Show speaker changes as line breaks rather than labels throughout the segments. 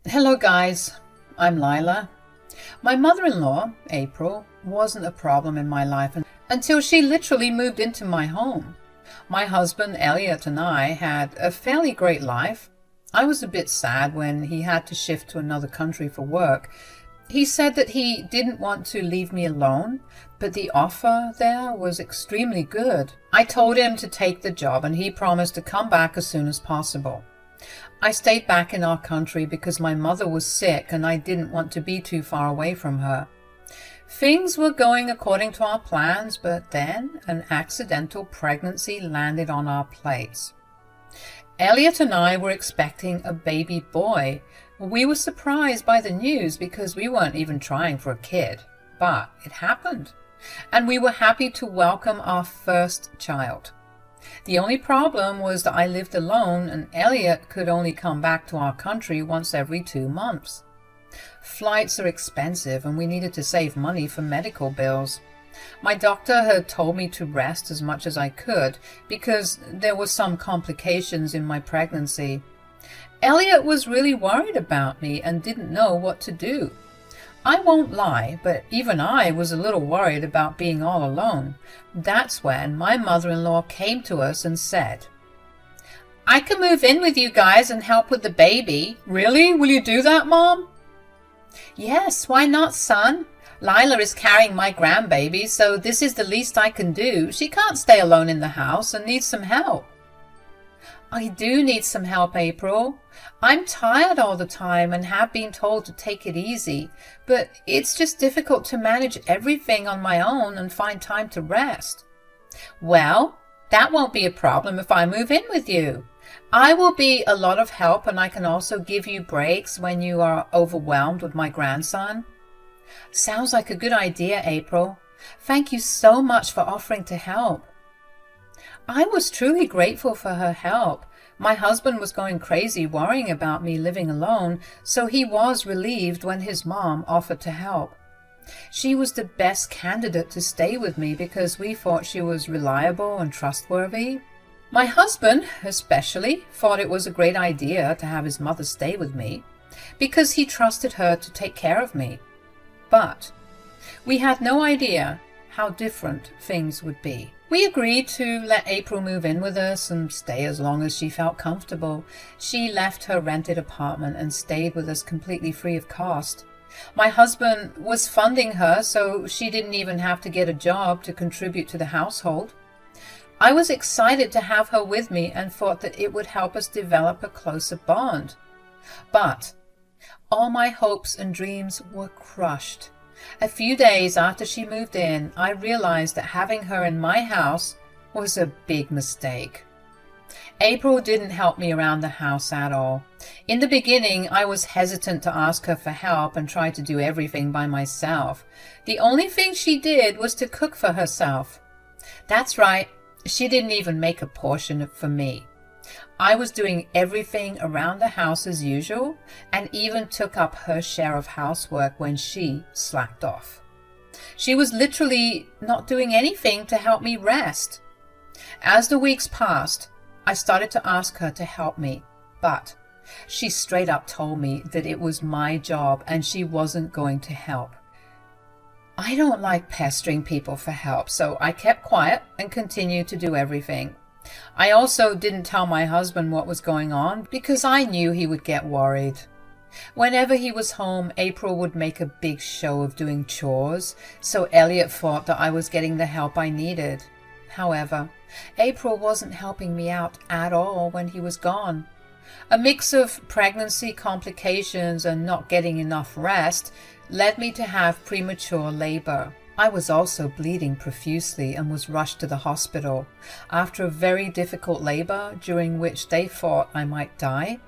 Hello guys, I'm Lila. My mother-in-law, April, wasn't a problem in my life until she literally moved into my home. My husband, Elliot, and I had a fairly great life. I was a bit sad when he had to shift to another country for work. He said that he didn't want to leave me alone, but the offer there was extremely good. I told him to take the job and he promised to come back as soon as possible. I stayed back in our country because my mother was sick and I didn't want to be too far away from her. Things were going according to our plans, but then an accidental pregnancy landed on our plates. Elliot and I were expecting a baby boy. We were surprised by the news because we weren't even trying for a kid, but it happened, and we were happy to welcome our first child. The only problem was that I lived alone and Elliot could only come back to our country once every 2 months. Flights are expensive and we needed to save money for medical bills. My doctor had told me to rest as much as I could because there were some complications in my pregnancy. Elliot was really worried about me and didn't know what to do. I won't lie, but even I was a little worried about being all alone. That's when my mother-in-law came to us and said, "I can move in with you guys and help with the baby." "Really? Will you do that, Mom?" "Yes, why not, son? Lila is carrying my grandbaby, so this is the least I can do. She can't stay alone in the house and needs some help." "I do need some help, April. I'm tired all the time and have been told to take it easy, but it's just difficult to manage everything on my own and find time to rest." "Well, that won't be a problem if I move in with you. I will be a lot of help and I can also give you breaks when you are overwhelmed with my grandson." "Sounds like a good idea, April. Thank you so much for offering to help." I was truly grateful for her help. My husband was going crazy worrying about me living alone, so he was relieved when his mom offered to help. She was the best candidate to stay with me because we thought she was reliable and trustworthy. My husband, especially, thought it was a great idea to have his mother stay with me because he trusted her to take care of me. But we had no idea how different things would be. We agreed to let April move in with us and stay as long as she felt comfortable. She left her rented apartment and stayed with us completely free of cost. My husband was funding her, so she didn't even have to get a job to contribute to the household. I was excited to have her with me and thought that it would help us develop a closer bond. But all my hopes and dreams were crushed. A few days after she moved in, I realized that having her in my house was a big mistake. April didn't help me around the house at all. In the beginning, I was hesitant to ask her for help and tried to do everything by myself. The only thing she did was to cook for herself. That's right, she didn't even make a portion for me. I was doing everything around the house as usual and even took up her share of housework when she slacked off. She was literally not doing anything to help me rest. As the weeks passed, I started to ask her to help me, but she straight up told me that it was my job and she wasn't going to help. I don't like pestering people for help, so I kept quiet and continued to do everything. I also didn't tell my husband what was going on because I knew he would get worried. Whenever he was home, April would make a big show of doing chores, so Elliot thought that I was getting the help I needed. However, April wasn't helping me out at all when he was gone. A mix of pregnancy complications and not getting enough rest led me to have premature labor. I was also bleeding profusely and was rushed to the hospital. After a very difficult labor, during which they thought I might die,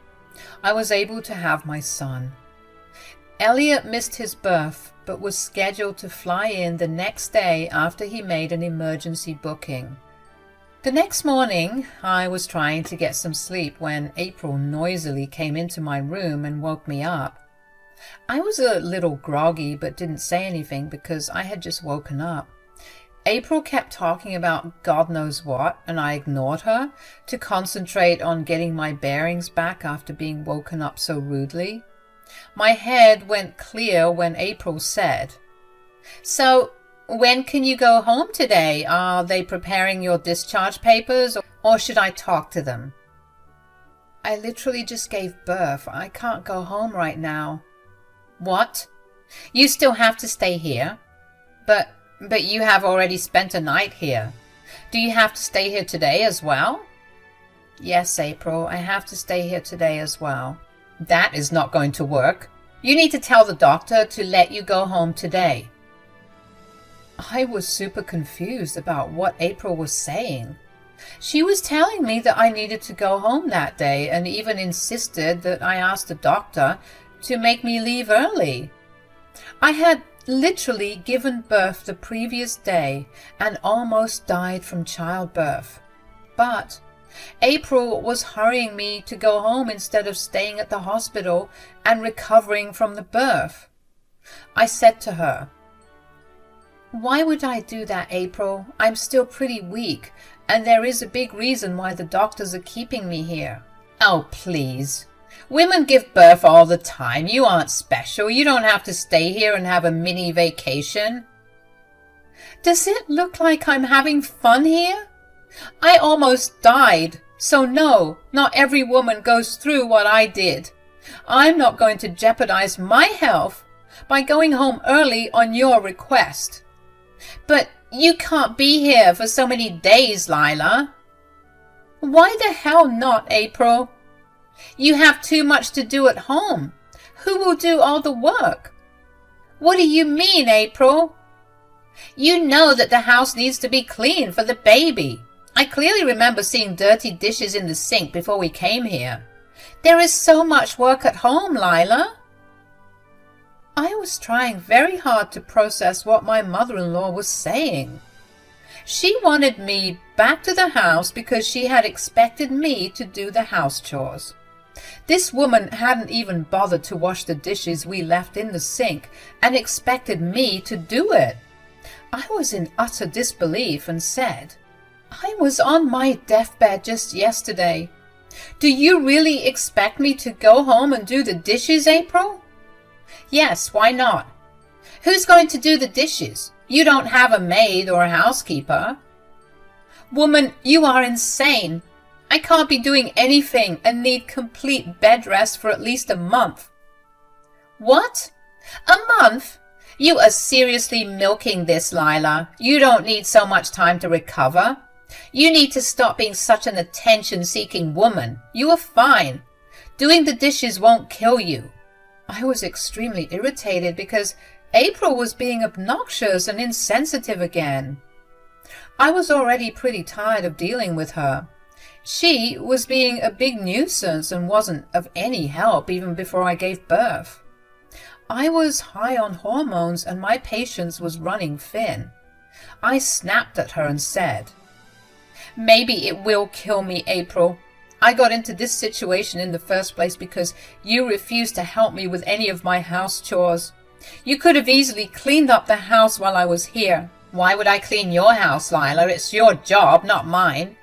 I was able to have my son. Elliot missed his birth, but was scheduled to fly in the next day after he made an emergency booking. The next morning, I was trying to get some sleep when April noisily came into my room and woke me up. I was a little groggy but didn't say anything because I had just woken up. April kept talking about God knows what, and I ignored her to concentrate on getting my bearings back after being woken up so rudely. My head went clear when April said, "So, when can you go home today? Are they preparing your discharge papers, or should I talk to them?" "I literally just gave birth. I can't go home right now." "What? You still have to stay here? But you have already spent a night here. Do you have to stay here today as well?" "Yes, April, I have to stay here today as well." "That is not going to work. You need to tell the doctor to let you go home today." I was super confused about what April was saying. She was telling me that I needed to go home that day and even insisted that I ask the doctor to make me leave early. I had literally given birth the previous day and almost died from childbirth. But April was hurrying me to go home instead of staying at the hospital and recovering from the birth. I said to her, "Why would I do that, April? I'm still pretty weak, and there is a big reason why the doctors are keeping me here." "Oh, please. Women give birth all the time. You aren't special. You don't have to stay here and have a mini vacation." "Does it look like I'm having fun here? I almost died. So no, not every woman goes through what I did. I'm not going to jeopardize my health by going home early on your request." "But you can't be here for so many days, Lila." "Why the hell not, April? You have too much to do at home. Who will do all the work?" "What do you mean, April?" "You know that the house needs to be clean for the baby. I clearly remember seeing dirty dishes in the sink before we came here. There is so much work at home, Lila." I was trying very hard to process what my mother-in-law was saying. She wanted me back to the house because she had expected me to do the house chores. This woman hadn't even bothered to wash the dishes we left in the sink and expected me to do it. I was in utter disbelief and said, "I was on my deathbed just yesterday. Do you really expect me to go home and do the dishes, April?" "Yes, why not? Who's going to do the dishes? You don't have a maid or a housekeeper." "Woman, you are insane. I can't be doing anything and need complete bed rest for at least a month." "What? A month? You are seriously milking this, Lila. You don't need so much time to recover. You need to stop being such an attention-seeking woman. You are fine. Doing the dishes won't kill you." I was extremely irritated because April was being obnoxious and insensitive again. I was already pretty tired of dealing with her. She was being a big nuisance and wasn't of any help even before I gave birth. I was high on hormones and my patience was running thin. I snapped at her and said, "Maybe it will kill me, April. I got into this situation in the first place because you refused to help me with any of my house chores. You could have easily cleaned up the house while I was here." "Why would I clean your house, Lila? It's your job, not mine."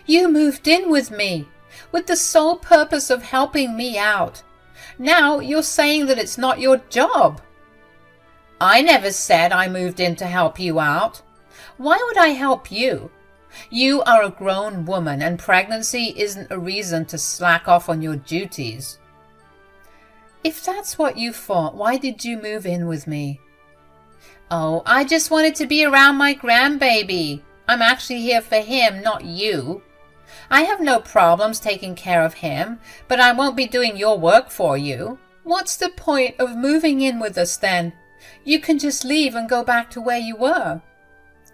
"You moved in with me, with the sole purpose of helping me out. Now you're saying that it's not your job." "I never said I moved in to help you out. Why would I help you? You are a grown woman, and pregnancy isn't a reason to slack off on your duties." "If that's what you thought, why did you move in with me?" "Oh, I just wanted to be around my grandbaby. I'm actually here for him, not you. I have no problems taking care of him, but I won't be doing your work for you." "What's the point of moving in with us then? You can just leave and go back to where you were."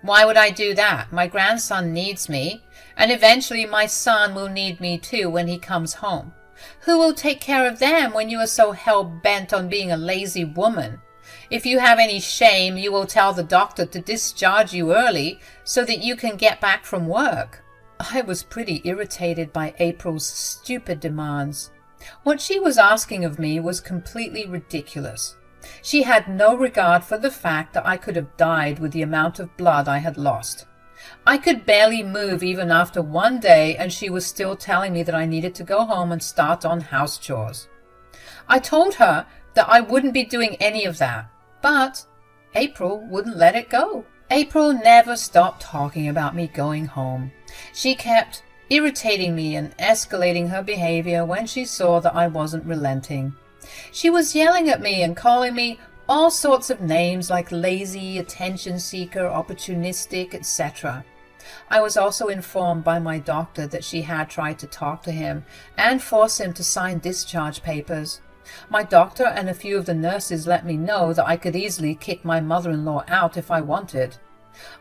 "Why would I do that? My grandson needs me, and eventually my son will need me too when he comes home. Who will take care of them when you are so hell-bent on being a lazy woman? If you have any shame, you will tell the doctor to discharge you early so that you can get back from work." I was pretty irritated by April's stupid demands. What she was asking of me was completely ridiculous. She had no regard for the fact that I could have died with the amount of blood I had lost. I could barely move even after one day, and she was still telling me that I needed to go home and start on house chores. I told her that I wouldn't be doing any of that, but April wouldn't let it go. April never stopped talking about me going home. She kept irritating me and escalating her behavior when she saw that I wasn't relenting. She was yelling at me and calling me all sorts of names like lazy, attention seeker, opportunistic, etc. I was also informed by my doctor that she had tried to talk to him and force him to sign discharge papers. My doctor and a few of the nurses let me know that I could easily kick my mother-in-law out if I wanted.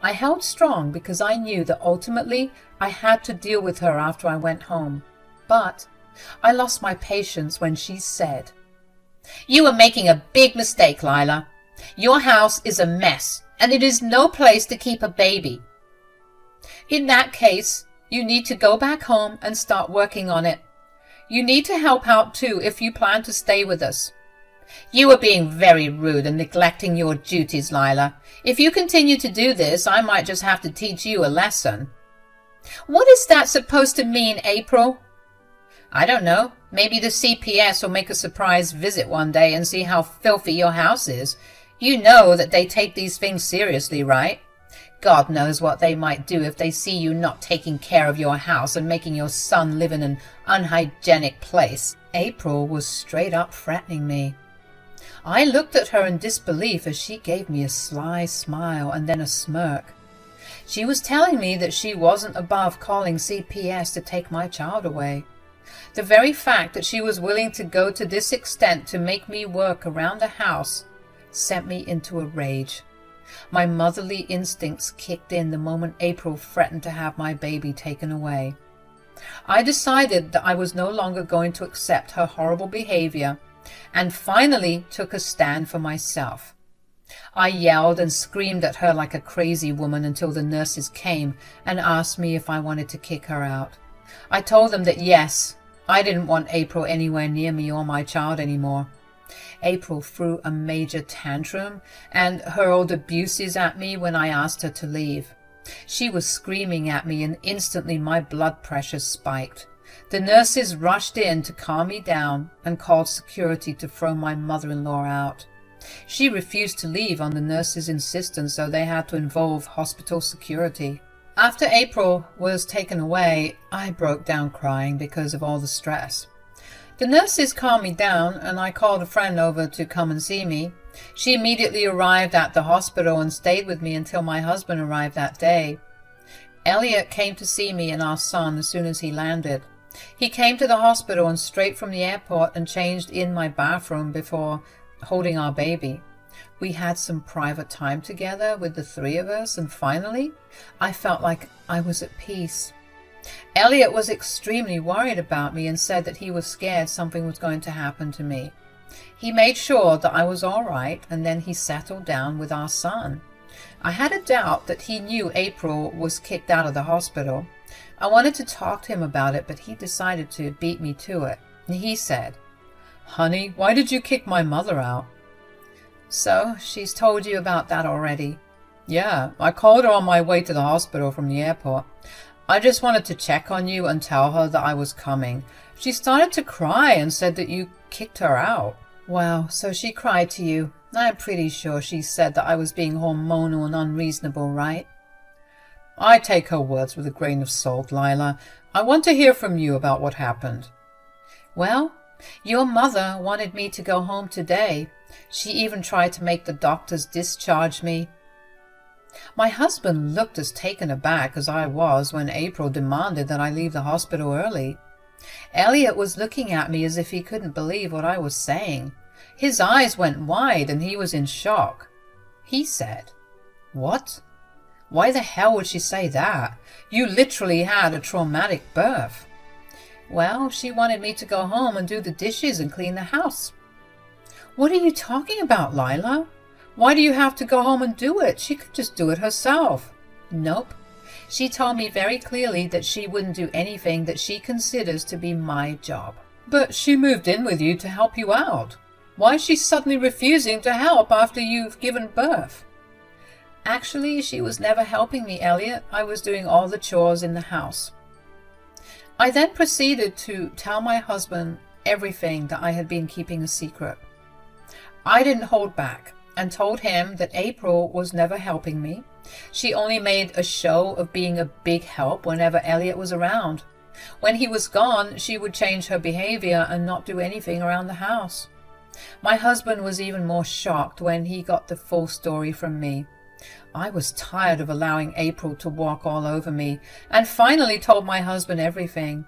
I held strong because I knew that ultimately I had to deal with her after I went home. But I lost my patience when she said, "You are making a big mistake, Lila. Your house is a mess, and it is no place to keep a baby. In that case, you need to go back home and start working on it. You need to help out too if you plan to stay with us. You are being very rude and neglecting your duties, Lila. If you continue to do this, I might just have to teach you a lesson." "What is that supposed to mean, April?" "I don't know. Maybe the CPS will make a surprise visit one day and see how filthy your house is. You know that they take these things seriously, right? God knows what they might do if they see you not taking care of your house and making your son live in an unhygienic place." April was straight up threatening me. I looked at her in disbelief as she gave me a sly smile and then a smirk. She was telling me that she wasn't above calling CPS to take my child away. The very fact that she was willing to go to this extent to make me work around the house sent me into a rage. My motherly instincts kicked in the moment April threatened to have my baby taken away. I decided that I was no longer going to accept her horrible behavior and finally took a stand for myself. I yelled and screamed at her like a crazy woman until the nurses came and asked me if I wanted to kick her out. I told them that yes, I didn't want April anywhere near me or my child anymore. April threw a major tantrum and hurled abuses at me when I asked her to leave. She was screaming at me and instantly my blood pressure spiked. The nurses rushed in to calm me down and called security to throw my mother-in-law out. She refused to leave on the nurses' insistence, so they had to involve hospital security. After April was taken away, I broke down crying because of all the stress. The nurses calmed me down and I called a friend over to come and see me. She immediately arrived at the hospital and stayed with me until my husband arrived that day. Elliot came to see me and our son as soon as he landed. He came to the hospital and straight from the airport and changed in my bathroom before holding our baby. We had some private time together with the three of us, and finally, I felt like I was at peace. Elliot was extremely worried about me and said that he was scared something was going to happen to me. He made sure that I was all right, and then he settled down with our son. I had a doubt that he knew April was kicked out of the hospital. I wanted to talk to him about it, but he decided to beat me to it. He said, "Honey, why did you kick my mother out?" "So, she's told you about that already?" "Yeah, I called her on my way to the hospital from the airport. I just wanted to check on you and tell her that I was coming. She started to cry and said that you kicked her out." "Wow, so she cried to you. I'm pretty sure she said that I was being hormonal and unreasonable, right?" "I take her words with a grain of salt, Lila. I want to hear from you about what happened." "Well, your mother wanted me to go home today. She even tried to make the doctors discharge me." My husband looked as taken aback as I was when April demanded that I leave the hospital early. Elliot was looking at me as if he couldn't believe what I was saying. His eyes went wide and he was in shock. He said, "What? Why the hell would she say that? You literally had a traumatic birth." "Well, she wanted me to go home and do the dishes and clean the house." "What are you talking about, Lila? Why do you have to go home and do it? She could just do it herself." "Nope. She told me very clearly that she wouldn't do anything that she considers to be my job." "But she moved in with you to help you out. Why is she suddenly refusing to help after you've given birth?" "Actually, she was never helping me, Elliot. I was doing all the chores in the house." I then proceeded to tell my husband everything that I had been keeping a secret. I didn't hold back and told him that April was never helping me. She only made a show of being a big help whenever Elliot was around. When he was gone, she would change her behavior and not do anything around the house. My husband was even more shocked when he got the full story from me. I was tired of allowing April to walk all over me and finally told my husband everything.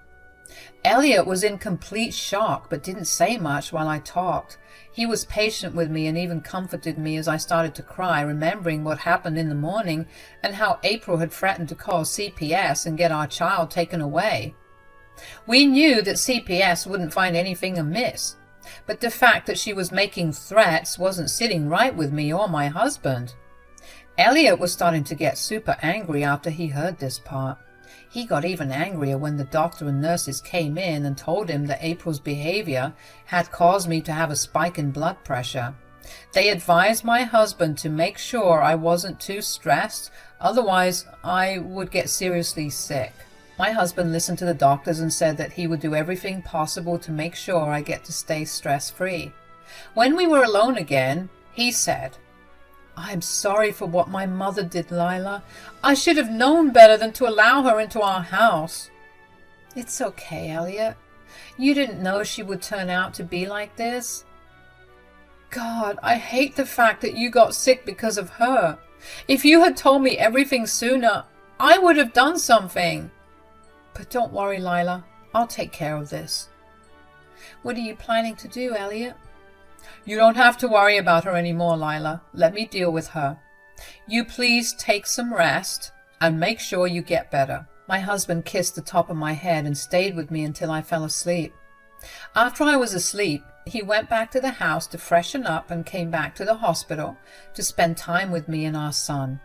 Elliot was in complete shock but didn't say much while I talked. He was patient with me and even comforted me as I started to cry, remembering what happened in the morning and how April had threatened to call CPS and get our child taken away. We knew that CPS wouldn't find anything amiss, but the fact that she was making threats wasn't sitting right with me or my husband. Elliot was starting to get super angry after he heard this part. He got even angrier when the doctor and nurses came in and told him that April's behavior had caused me to have a spike in blood pressure. They advised my husband to make sure I wasn't too stressed, otherwise I would get seriously sick. My husband listened to the doctors and said that he would do everything possible to make sure I get to stay stress-free. When we were alone again, he said, "I'm sorry for what my mother did, Lila. I should have known better than to allow her into our house." "It's okay, Elliot. You didn't know she would turn out to be like this." "God, I hate the fact that you got sick because of her. If you had told me everything sooner, I would have done something." "But don't worry, Lila. I'll take care of this." "What are you planning to do, Elliot?" "You don't have to worry about her anymore, Lila. Let me deal with her. You please take some rest and make sure you get better." My husband kissed the top of my head and stayed with me until I fell asleep. After I was asleep, he went back to the house to freshen up and came back to the hospital to spend time with me and our son.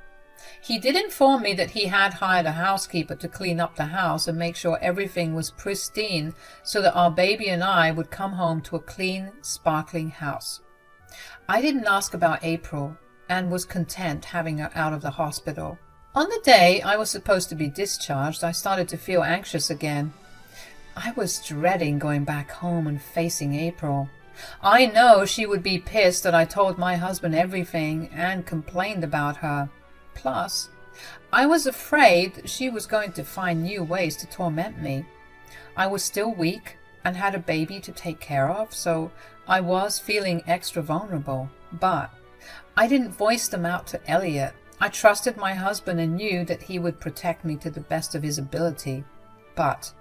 He did inform me that he had hired a housekeeper to clean up the house and make sure everything was pristine so that our baby and I would come home to a clean, sparkling house. I didn't ask about April and was content having her out of the hospital. On the day I was supposed to be discharged, I started to feel anxious again. I was dreading going back home and facing April. I know she would be pissed that I told my husband everything and complained about her. Plus, I was afraid she was going to find new ways to torment me. I was still weak and had a baby to take care of, so I was feeling extra vulnerable. But I didn't voice them out to Elliot. I trusted my husband and knew that he would protect me to the best of his ability. But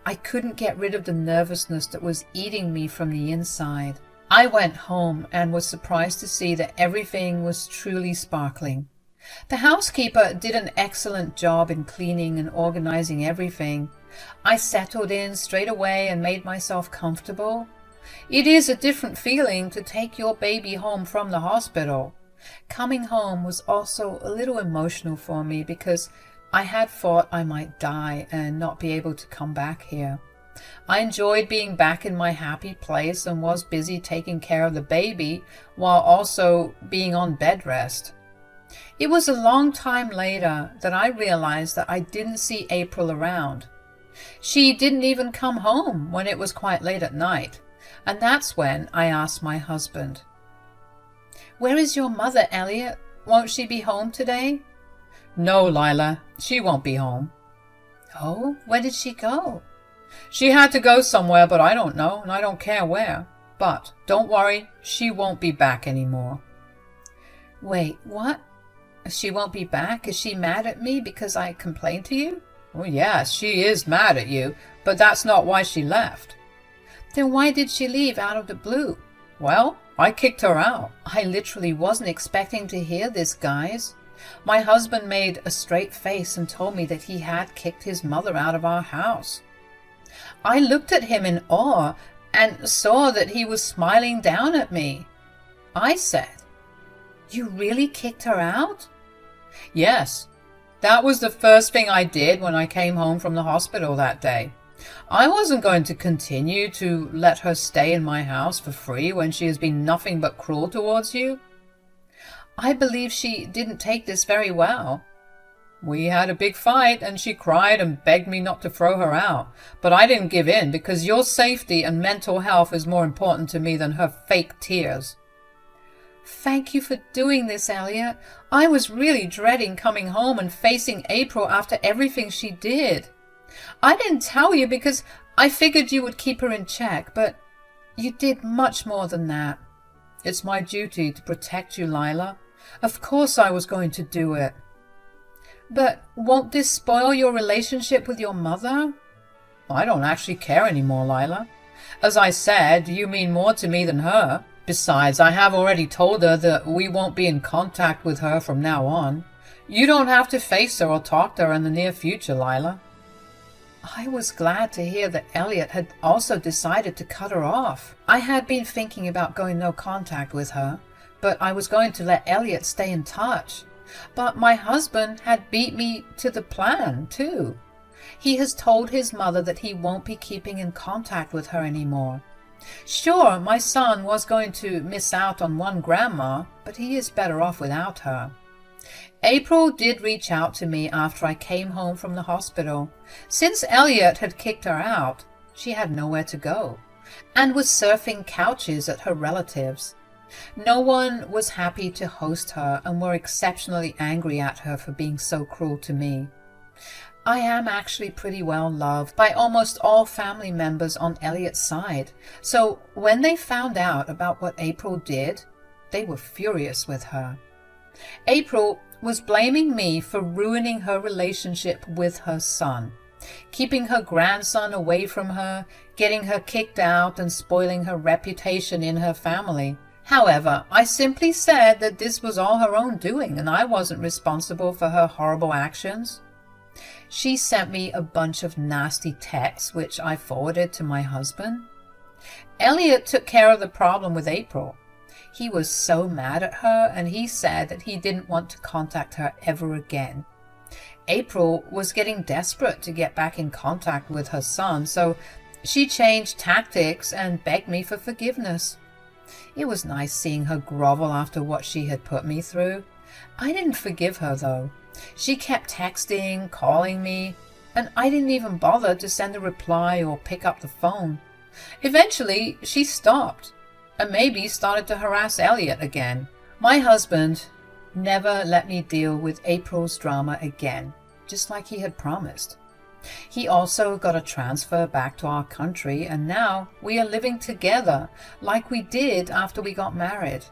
I couldn't get rid of the nervousness that was eating me from the inside. I went home and was surprised to see that everything was truly sparkling. The housekeeper did an excellent job in cleaning and organizing everything. I settled in straight away and made myself comfortable. It is a different feeling to take your baby home from the hospital. Coming home was also a little emotional for me because I had thought I might die and not be able to come back here. I enjoyed being back in my happy place and was busy taking care of the baby while also being on bed rest. It was a long time later that I realized that I didn't see April around. She didn't even come home when it was quite late at night, and that's when I asked my husband, "Where is your mother, Elliot? Won't she be home today?" "No, Lila, she won't be home." "Oh, where did she go?" "She had to go somewhere, but I don't know, and I don't care where. But don't worry, she won't be back anymore." "Wait, what? She won't be back? Is she mad at me because I complained to you?" "Well, yes, she is mad at you, but that's not why she left." "Then why did she leave out of the blue?" "Well, I kicked her out." I literally wasn't expecting to hear this, guys. My husband made a straight face and told me that he had kicked his mother out of our house. I looked at him in awe and saw that he was smiling down at me. I said, "You really kicked her out?" "Yes, that was the first thing I did when I came home from the hospital that day. I wasn't going to continue to let her stay in my house for free when she has been nothing but cruel towards you." "I believe she didn't take this very well." We had a big fight and she cried and begged me not to throw her out. But I didn't give in because your safety and mental health is more important to me than her fake tears.
Thank you for doing this, Elliot. I was really dreading coming home and facing April after everything she did. I didn't tell you because I figured you would keep her in check, but you did much more than that.
It's my duty to protect you, Lila. Of course I was going to do it.
But won't this spoil your relationship with your mother?
I don't actually care anymore, Lila. As I said, you mean more to me than her. Besides, I have already told her that we won't be in contact with her from now on. You don't have to face her or talk to her in the near future, Lila.
I was glad to hear that Elliot had also decided to cut her off. I had been thinking about going no contact with her, but I was going to let Elliot stay in touch. But my husband had beat me to the plan, too. He has told his mother that he won't be keeping in contact with her anymore. Sure, my son was going to miss out on one grandma, but he is better off without her. April did reach out to me after I came home from the hospital. Since Elliot had kicked her out, she had nowhere to go, and was surfing couches at her relatives. No one was happy to host her and were exceptionally angry at her for being so cruel to me. I am actually pretty well loved by almost all family members on Elliot's side, so when they found out about what April did, they were furious with her. April was blaming me for ruining her relationship with her son, keeping her grandson away from her, getting her kicked out, and spoiling her reputation in her family. However, I simply said that this was all her own doing and I wasn't responsible for her horrible actions. She sent me a bunch of nasty texts, which I forwarded to my husband. Elliot took care of the problem with April. He was so mad at her, and he said that he didn't want to contact her ever again. April was getting desperate to get back in contact with her son, so she changed tactics and begged me for forgiveness. It was nice seeing her grovel after what she had put me through. I didn't forgive her, though. She kept texting, calling me, and I didn't even bother to send a reply or pick up the phone. Eventually, she stopped, and maybe started to harass Elliot again. My husband never let me deal with April's drama again, just like he had promised. He also got a transfer back to our country, and now we are living together like we did after we got married.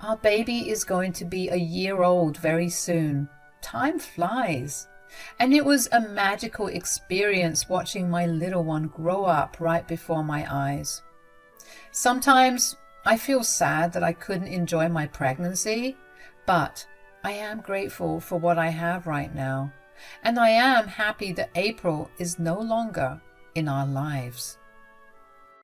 Our baby is going to be a year old very soon. Time flies. And it was a magical experience watching my little one grow up right before my eyes. Sometimes I feel sad that I couldn't enjoy my pregnancy, but I am grateful for what I have right now, and I am happy that April is no longer in our lives.